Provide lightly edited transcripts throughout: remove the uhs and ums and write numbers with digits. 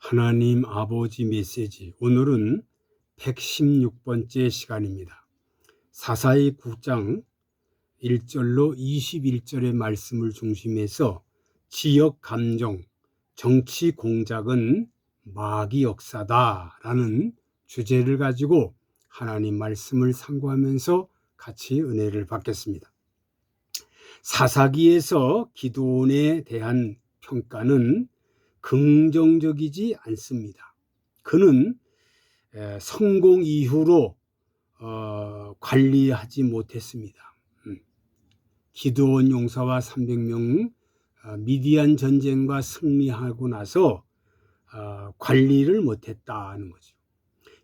하나님 아버지 메시지, 오늘은 116번째 시간입니다. 사사의 9장 1절로 21절의 말씀을 중심해서 지역 감정, 정치 공작은 마귀 역사다라는 주제를 가지고 하나님 말씀을 상고하면서 같이 은혜를 받겠습니다. 사사기에서 기드온에 대한 평가는 긍정적이지 않습니다. 그는 성공 이후로 관리하지 못했습니다. 기드온 용사와 300명 미디안 전쟁과 승리하고 나서 관리를 못했다는 거죠.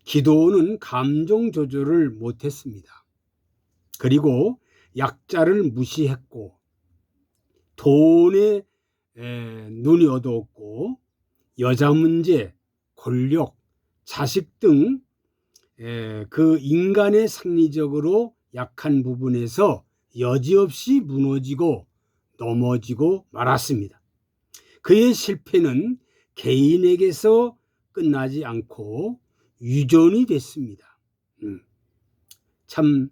기드온은 감정 조절을 못했습니다. 그리고 약자를 무시했고 돈에 눈이 어두웠고 여자 문제, 권력, 자식 등 그 인간의 상리적으로 약한 부분에서 여지없이 무너지고 넘어지고 말았습니다. 그의 실패는 개인에게서 끝나지 않고 유전이 됐습니다. 참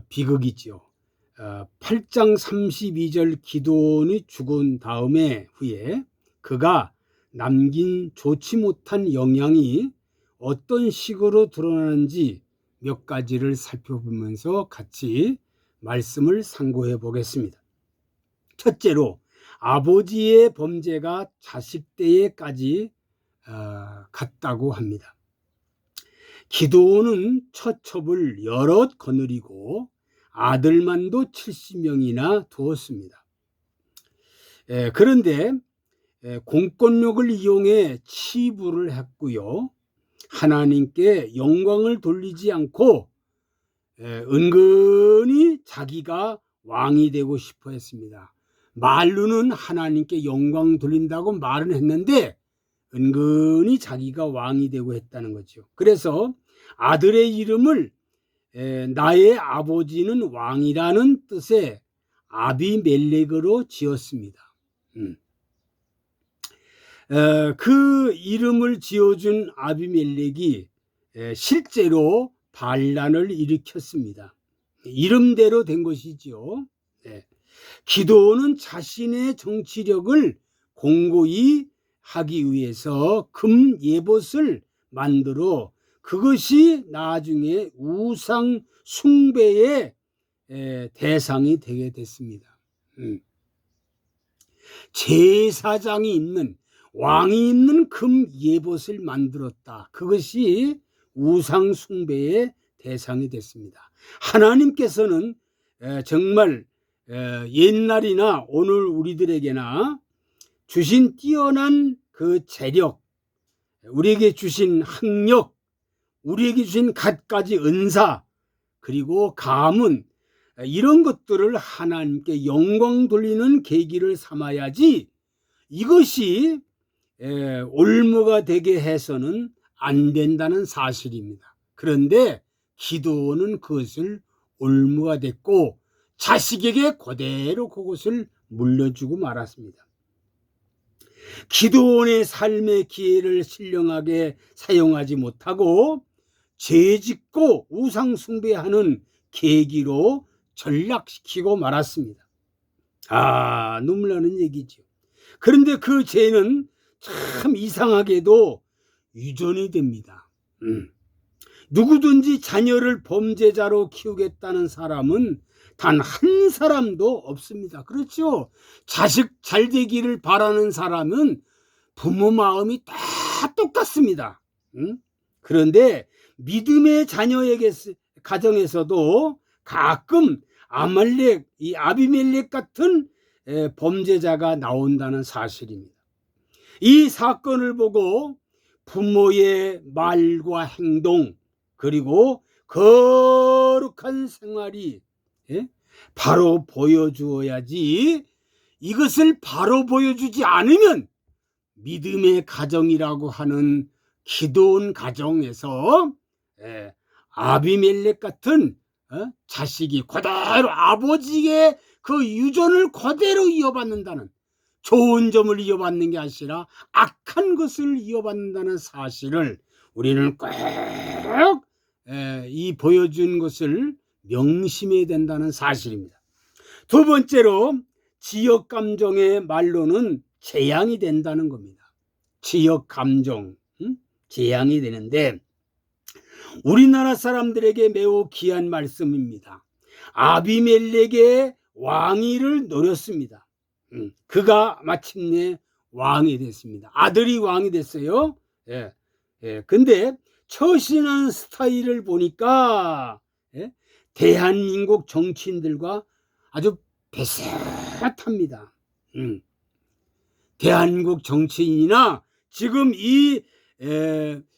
비극이죠. 8장 32절 기드온이 죽은 다음에 후에 그가 남긴 좋지 못한 영향이 어떤 식으로 드러나는지 몇 가지를 살펴보면서 같이 말씀을 상고해 보겠습니다. 첫째로 아버지의 범죄가 자식 때에까지 갔다고 합니다. 기드온은 처첩을 여럿 거느리고 아들만도 70명이나 두었습니다. 그런데 공권력을 이용해 치부를 했고요. 하나님께 영광을 돌리지 않고 은근히 자기가 왕이 되고 싶어 했습니다. 말로는 하나님께 영광 돌린다고 말은 했는데 은근히 자기가 왕이 되고 했다는 거죠. 그래서 아들의 이름을 나의 아버지는 왕이라는 뜻의 아비멜렉으로 지었습니다. 그 이름을 지어준 아비멜렉이 실제로 반란을 일으켰습니다. 이름대로 된 것이지요. 기드온은 자신의 정치력을 공고히 하기 위해서 금 예봇을 만들어 그것이 나중에 우상 숭배의 대상이 되게 됐습니다. 제사장이 있는, 왕이 있는 금 예봇을 만들었다. 그것이 우상 숭배의 대상이 됐습니다. 하나님께서는 정말 옛날이나 오늘 우리들에게나 주신 뛰어난 그 재력, 우리에게 주신 학력, 우리에게 주신 갖가지 은사, 그리고 가문, 이런 것들을 하나님께 영광 돌리는 계기를 삼아야지 이것이 올무가 되게 해서는 안 된다는 사실입니다. 그런데 기드온은 그것을 올무가 됐고 자식에게 그대로 그것을 물려주고 말았습니다. 기드온의 삶의 기회를 신령하게 사용하지 못하고 죄짓고 우상 숭배하는 계기로 전락시키고 말았습니다. 눈물 나는 얘기죠. 그런데 그 죄는 참 이상하게도 유전이 됩니다. 누구든지 자녀를 범죄자로 키우겠다는 사람은 단 한 사람도 없습니다. 그렇죠? 자식 잘 되기를 바라는 사람은 부모 마음이 다 똑같습니다. 그런데 믿음의 자녀에게 가정에서도 가끔 아말렉, 이 아비멜렉 같은 범죄자가 나온다는 사실입니다. 이 사건을 보고 부모의 말과 행동, 그리고 거룩한 생활이 바로 보여주어야지, 이것을 바로 보여주지 않으면 믿음의 가정이라고 하는 기드온 가정에서 아비멜렉 같은 자식이 그대로 아버지의 그 유전을 그대로 이어받는다는, 좋은 점을 이어받는 게 아니라 악한 것을 이어받는다는 사실을 우리는 꼭 이 보여준 것을 명심해야 된다는 사실입니다. 두 번째로 지역 감정의 말로는 재앙이 된다는 겁니다. 지역 감정, 재앙이 되는데 우리나라 사람들에게 매우 귀한 말씀입니다. 아비멜렉의 왕위를 노렸습니다. 그가 마침내 왕이 됐습니다. 아들이 왕이 됐어요. 예. 근데 처신한 스타일을 보니까 대한민국 정치인들과 아주 비슷합니다. 대한민국 정치인이나 지금 이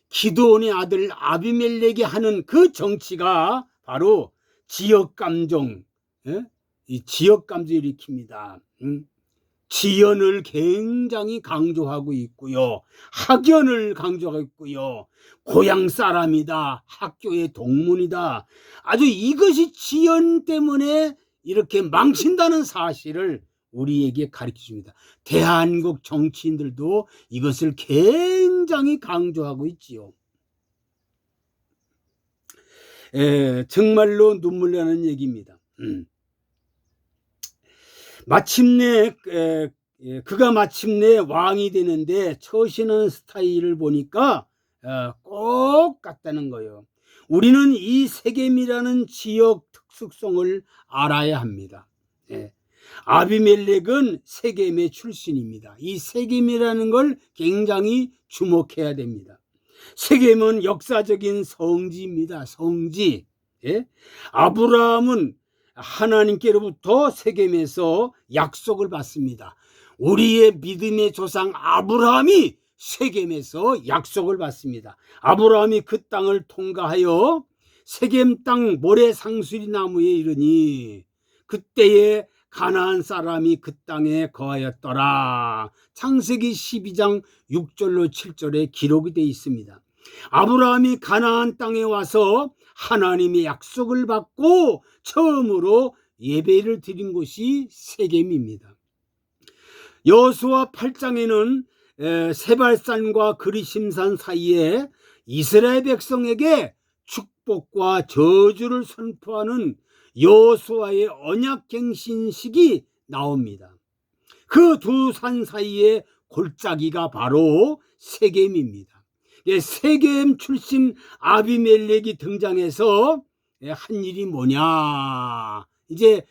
기드온의 아들 아비멜렉이 하는 그 정치가 바로 지역 감정, 이 지역 감정을 일으킵니다. 지연을 굉장히 강조하고 있고요. 학연을 강조하고 있고요. 고향 사람이다. 학교의 동문이다. 아주 이것이 지연 때문에 이렇게 망친다는 사실을 우리에게 가르쳐 줍니다. 대한민국 정치인들도 이것을 굉장히 강조하고 있지요. 정말로 눈물 나는 얘기입니다. 마침내 그가 마침내 왕이 되는데 처신한 스타일을 보니까 꼭 같다는 거예요. 우리는 이 세겜이라는 지역 특수성을 알아야 합니다. 아비멜렉은 세겜의 출신입니다. 이 세겜이라는 걸 굉장히 주목해야 됩니다. 세겜은 역사적인 성지입니다. 성지. 아브라함은 하나님께로부터 세겜에서 약속을 받습니다. 우리의 믿음의 조상 아브라함이 세겜에서 약속을 받습니다. 아브라함이 그 땅을 통과하여 세겜 땅 모래 상수리 나무에 이르니 그때에 가나안 사람이 그 땅에 거하였더라. 창세기 12장 6절로 7절에 기록이 되어 있습니다. 아브라함이 가나안 땅에 와서 하나님의 약속을 받고 처음으로 예배를 드린 곳이 세겜입니다. 여호수아 8장에는 세발산과 그리심산 사이에 이스라엘 백성에게 축복과 저주를 선포하는 여호수아의 언약갱신식이 나옵니다. 그 두 산 사이의 골짜기가 바로 세겜입니다. 세겜 출신 아비멜렉이 등장해서 한 일이 뭐냐, 이제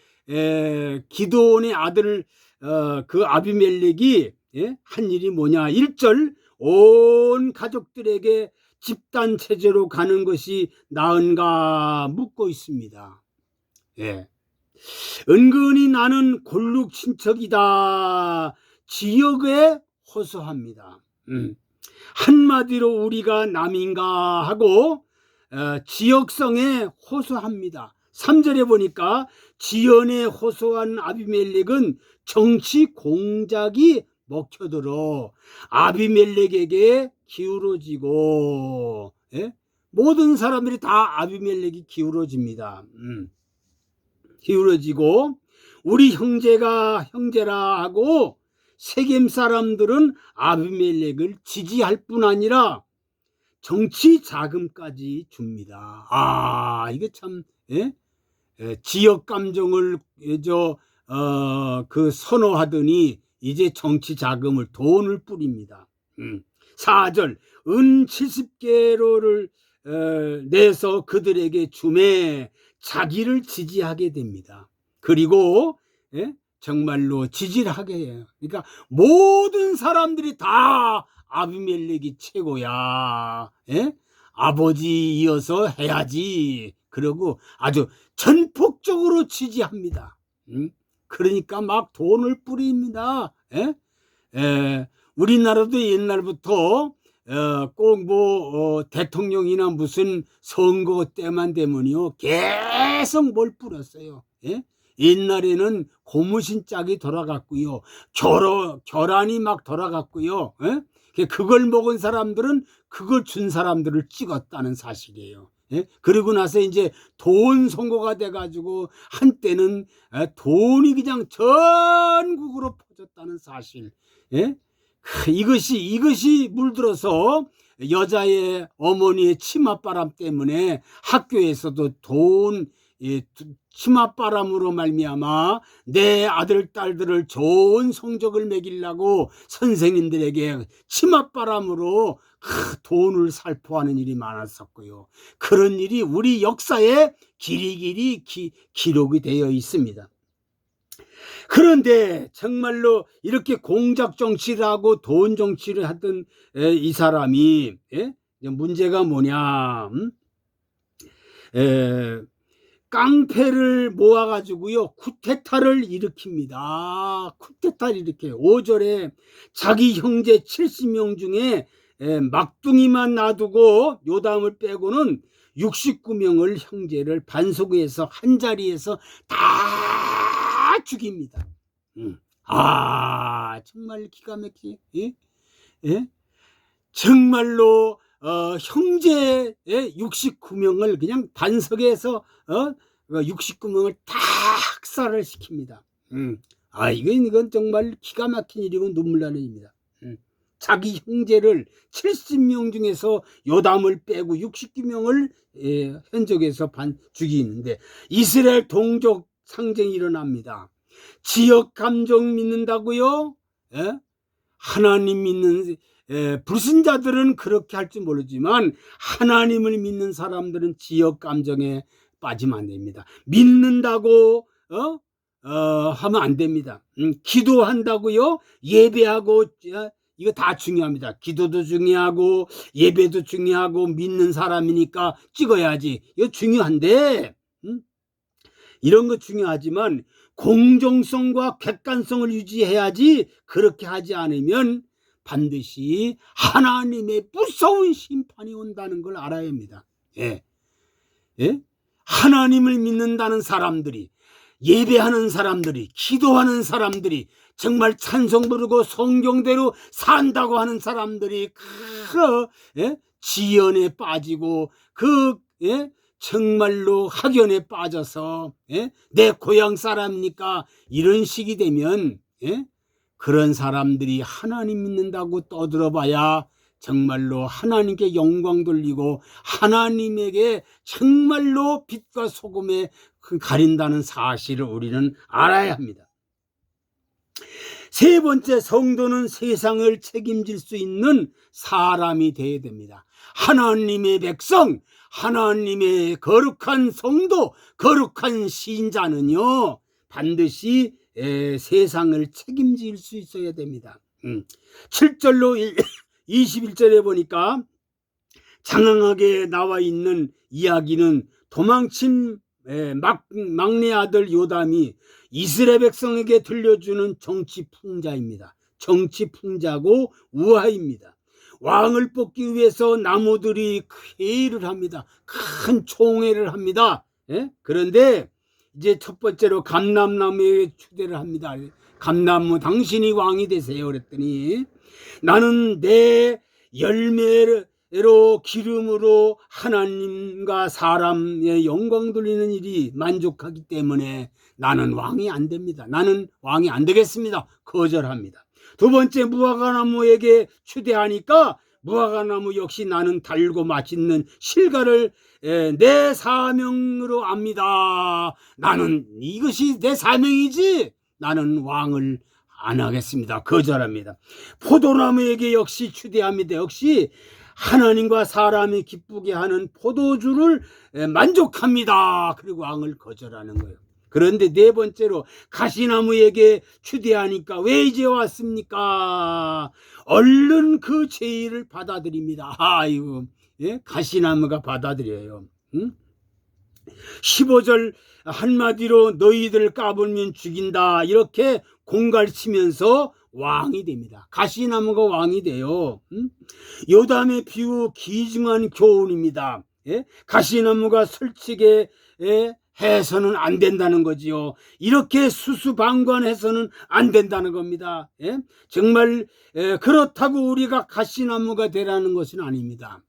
기드온의 아들 그 아비멜렉이 한 일이 뭐냐, 1절 온 가족들에게 집단 체제로 가는 것이 나은가 묻고 있습니다. 은근히 나는 골육 친척이다 지역에 호소합니다. 한마디로 우리가 남인가 하고 지역성에 호소합니다. 3절에 보니까 지연에 호소한 아비멜렉은 정치 공작이 먹혀들어 아비멜렉에게 기울어지고, 모든 사람들이 다 아비멜렉이 기울어집니다. 기울어지고 우리 형제가 형제라 하고 세겜 사람들은 아비멜렉을 지지할 뿐 아니라 정치 자금까지 줍니다. 이게 참 지역 감정을 그 선호하더니 이제 정치 자금을 돈을 뿌립니다. 4절 은 70개로를 내서 그들에게 주매 자기를 지지하게 됩니다. 그리고 정말로 지지를 하게 해요. 그러니까 모든 사람들이 다 아비멜렉이 최고야. 아버지 이어서 해야지. 그러고 아주 전폭적으로 지지합니다. 그러니까 막 돈을 뿌립니다. 우리나라도 옛날부터 꼭 대통령이나 무슨 선거 때만 되면요 계속 뭘 뿌렸어요. 옛날에는 고무신 짝이 돌아갔고요, 결안이 막 돌아갔고요. 그걸 먹은 사람들은 그걸 준 사람들을 찍었다는 사실이에요. 예? 그리고 나서 이제 돈 선고가 돼가지고 한때는 돈이 그냥 전국으로 퍼졌다는 사실. 예? 이것이 물들어서 여자의 어머니의 치맛바람 때문에 학교에서도 치맛바람으로 말미암아 내 아들 딸들을 좋은 성적을 매기려고 선생님들에게 치맛바람으로 돈을 살포하는 일이 많았었고요. 그런 일이 우리 역사에 길이길이 기록이 되어 있습니다. 그런데 정말로 이렇게 공작 정치를 하고 돈 정치를 하던 이 사람이 문제가 뭐냐? 깡패를 모아가지고요 쿠데타를 일으킵니다. 쿠데타를 일으켜요. 5절에 자기 형제 70명 중에 막둥이만 놔두고 요담을 빼고는 69명을 형제를 반석에서 한 자리에서 다 죽입니다. 정말 기가 막히지. 예? 정말로 형제의 69명을 그냥 반석에서 69명을 다 학살을 시킵니다. 이건 정말 기가 막힌 일이고 눈물 나는 일입니다. 자기 형제를 70명 중에서 요담을 빼고 69명을 현적에서 죽이는데 이스라엘 동족 상쟁이 일어납니다. 지역 감정 믿는다고요? 하나님 믿는 불신자들은 그렇게 할 줄 모르지만 하나님을 믿는 사람들은 지역 감정에 빠지면 안 됩니다. 믿는다고 하면 안 됩니다. 기도한다고요? 예배하고 이거 다 중요합니다. 기도도 중요하고 예배도 중요하고 믿는 사람이니까 찍어야지. 이거 중요한데 이런 거 중요하지만 공정성과 객관성을 유지해야지. 그렇게 하지 않으면 반드시 하나님의 무서운 심판이 온다는 걸 알아야 합니다. 하나님을 믿는다는 사람들이, 예배하는 사람들이, 기도하는 사람들이, 정말 찬송 부르고 성경대로 산다고 하는 사람들이 지연에 빠지고 정말로 학연에 빠져서 내 고향 사람이니까 이런 식이 되면 그런 사람들이 하나님 믿는다고 떠들어봐야 정말로 하나님께 영광 돌리고 하나님에게 정말로 빛과 소금에 가린다는 사실을 우리는 알아야 합니다. 세 번째, 성도는 세상을 책임질 수 있는 사람이 되어야 됩니다. 하나님의 백성, 하나님의 거룩한 성도, 거룩한 신자는요 반드시 세상을 책임질 수 있어야 됩니다. 7절로 21절에 보니까 장황하게 나와 있는 이야기는 도망친 막내 아들 요담이 이스라엘 백성에게 들려주는 정치 풍자입니다. 정치 풍자고 우화입니다. 왕을 뽑기 위해서 나무들이 회의를 합니다. 큰 총회를 합니다. 그런데 이제 첫 번째로 감람나무에 추대를 합니다. 감람나무 당신이 왕이 되세요 그랬더니 나는 내 열매로 기름으로 하나님과 사람의 영광 돌리는 일이 만족하기 때문에 나는 왕이 안 됩니다. 나는 왕이 안 되겠습니다. 거절합니다. 두 번째, 무화과나무에게 추대하니까 무화과나무 역시 나는 달고 맛있는 실과를 내 사명으로 압니다. 나는 이것이 내 사명이지 나는 왕을 안 하겠습니다. 거절합니다. 포도나무에게 역시 추대합니다. 역시 하나님과 사람이 기쁘게 하는 포도주를 만족합니다. 그리고 왕을 거절하는 거예요. 그런데 네 번째로 가시나무에게 추대하니까 왜 이제 왔습니까? 얼른 그 제의를 받아들입니다. 아이고, 가시나무가 받아들여요. 15절 한마디로 너희들 까불면 죽인다 이렇게 공갈치면서 왕이 됩니다. 가시나무가 왕이 돼요. 요담의 비유 귀중한 교훈입니다. 가시나무가 설치게 해서는 안 된다는 거지요. 이렇게 수수방관해서는 안 된다는 겁니다. 정말 그렇다고 우리가 가시나무가 되라는 것은 아닙니다.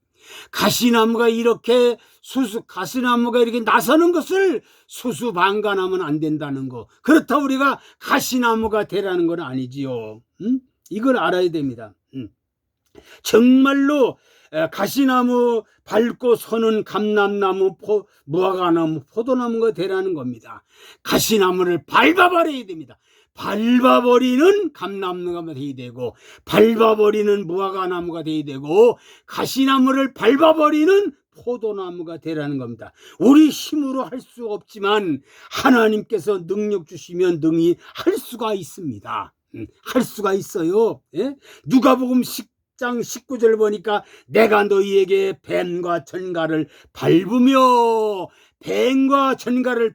가시나무가 이렇게 나서는 것을 수수방관하면 안 된다는 거. 그렇다고 우리가 가시나무가 되라는 건 아니지요. 이걸 알아야 됩니다. 정말로 가시나무 밟고 서는 감람나무, 무화과나무, 포도나무가 되라는 겁니다. 가시나무를 밟아버려야 됩니다. 밟아버리는 감람나무가 돼야 되고, 밟아버리는 무화과나무가 돼야 되고, 가시나무를 밟아버리는 포도나무가 되라는 겁니다. 우리 힘으로 할 수 없지만 하나님께서 능력 주시면 능히 할 수가 있습니다. 할 수가 있어요. 예? 누가복음 10장 19절 보니까 내가 너희에게 뱀과 전갈을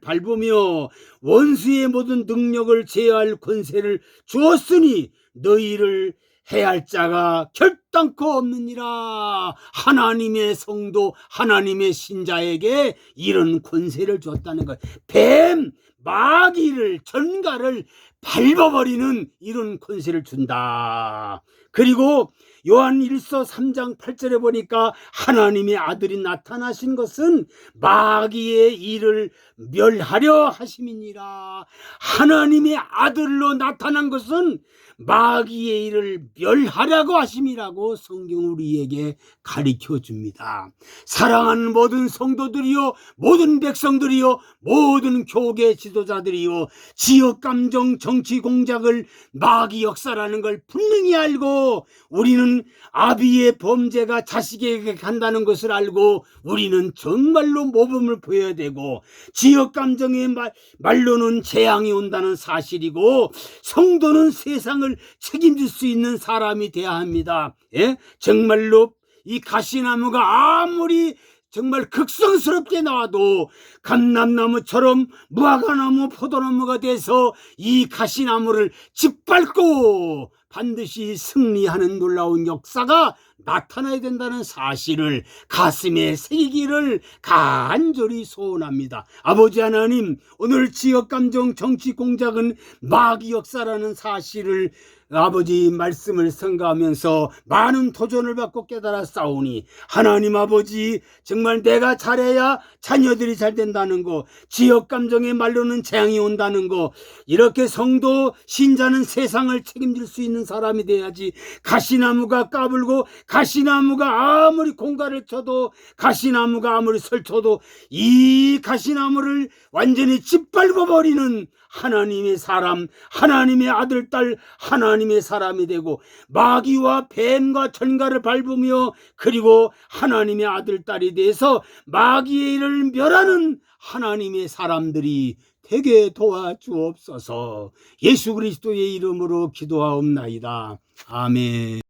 밟으며 원수의 모든 능력을 제어할 권세를 주었으니 너희를 해할 자가 결단코 없느니라. 하나님의 성도, 하나님의 신자에게 이런 권세를 줬다는 거예요. 뱀, 마귀를, 전갈을 밟아버리는 이런 권세를 준다. 그리고 요한 1서 3장 8절에 보니까 하나님의 아들이 나타나신 것은 마귀의 일을 멸하려 하심이니라. 하나님의 아들로 나타난 것은 마귀의 일을 멸하려고 하심이라고 성경 우리에게 가르쳐 줍니다. 사랑하는 모든 성도들이요, 모든 백성들이요, 모든 교계 지도자들이요, 지역감정 정치 공작을 마귀 역사라는 걸 분명히 알고, 우리는 아비의 범죄가 자식에게 간다는 것을 알고 우리는 정말로 모범을 보여야 되고, 지역감정의 말로는 재앙이 온다는 사실이고, 성도는 세상을 책임질 수 있는 사람이 되어야 합니다. 예? 정말로 이 가시나무가 아무리 정말 극성스럽게 나와도 감람나무처럼 무화과나무, 포도나무가 돼서 이 가시나무를 짓밟고 반드시 승리하는 놀라운 역사가 나타나야 된다는 사실을 가슴에 새기기를 간절히 소원합니다. 아버지 하나님, 오늘 지역감정 정치 공작은 마귀 역사라는 사실을 아버지 말씀을 선가하면서 많은 도전을 받고 깨달아 싸우니, 하나님 아버지, 정말 내가 잘해야 자녀들이 잘 된다는 거, 지역감정의 말로는 재앙이 온다는 거, 이렇게 성도 신자는 세상을 책임질 수 있는 사람이 돼야지. 가시나무가 까불고, 가시나무가 아무리 공갈을 쳐도, 가시나무가 아무리 설쳐도 이 가시나무를 완전히 짓밟아 버리는 하나님의 사람, 하나님의 아들, 딸, 하나님의 사람이 되고, 마귀와 뱀과 전갈을 밟으며, 그리고 하나님의 아들, 딸이 돼서 마귀의 일을 멸하는 하나님의 사람들이 되게 도와주옵소서. 예수 그리스도의 이름으로 기도하옵나이다. 아멘.